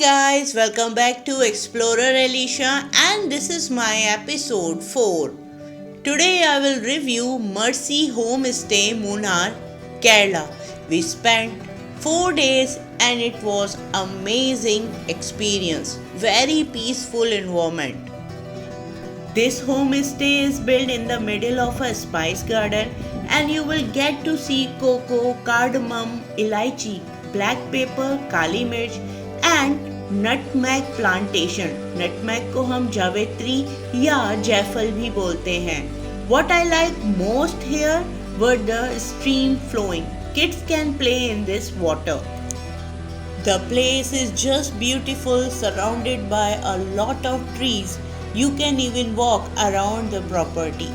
guys, welcome back to Explorer Alicia and this is my episode 4. Today I will review Mercy Homestay Munnar Kerala. We spent 4 days and it was amazing experience. Very peaceful environment. This homestay is built in the middle of a spice garden and you will get to see cocoa, cardamom, elaichi, black pepper, kali mirch and nutmeg plantation. Nutmeg को हम जावेत्री या जायफल भी बोलते हैं. What I like most here were the stream flowing. Kids can play in this water. The place is just beautiful, surrounded by a lot of trees. You can even walk around the property.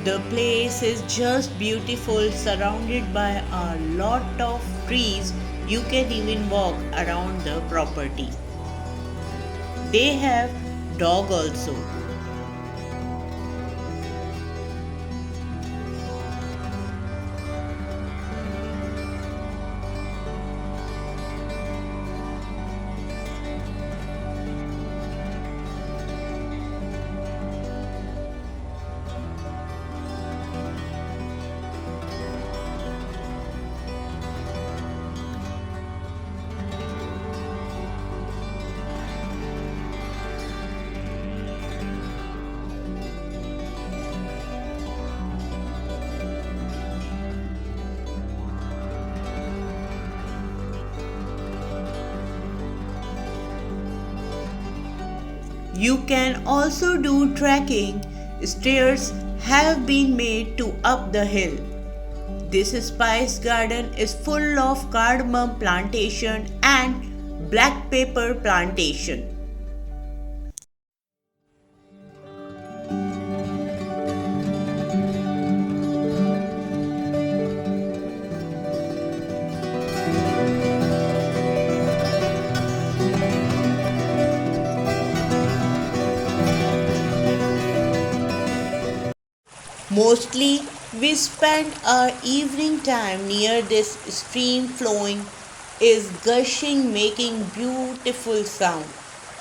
The place is just beautiful, surrounded by a lot of trees. You can even walk around the property. They have dog also. You can also do trekking. Stairs have been made to up the hill. This spice garden is full of cardamom plantation and black pepper plantation. Mostly, we spend our evening time near this stream flowing is gushing, making beautiful sound.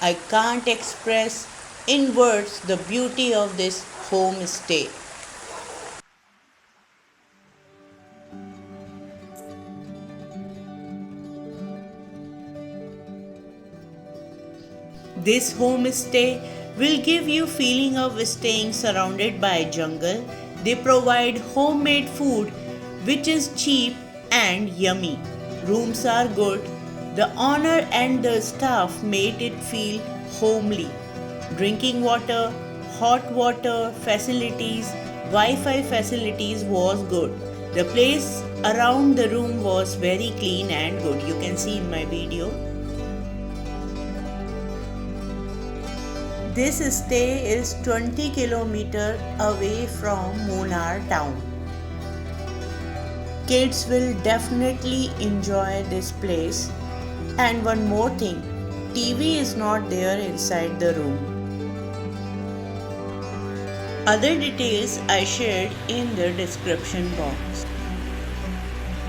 I can't express in words the beauty of this homestay. This homestay will give you feeling of staying surrounded by jungle. They provide homemade food which is cheap and yummy. Rooms are good. The owner and the staff made it feel homely. Drinking water, hot water facilities, Wi-Fi facilities was good. The place around the room was very clean and good. You can see in my video. This stay is 20 km away from Munnar town. Kids will definitely enjoy this place. And one more thing, TV is not there inside the room. Other details I shared in the description box.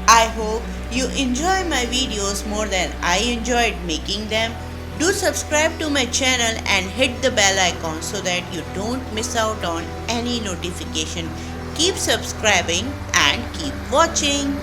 I hope you enjoy my videos more than I enjoyed making them. Do subscribe to my channel and hit the bell icon so that you don't miss out on any notification. Keep subscribing and keep watching.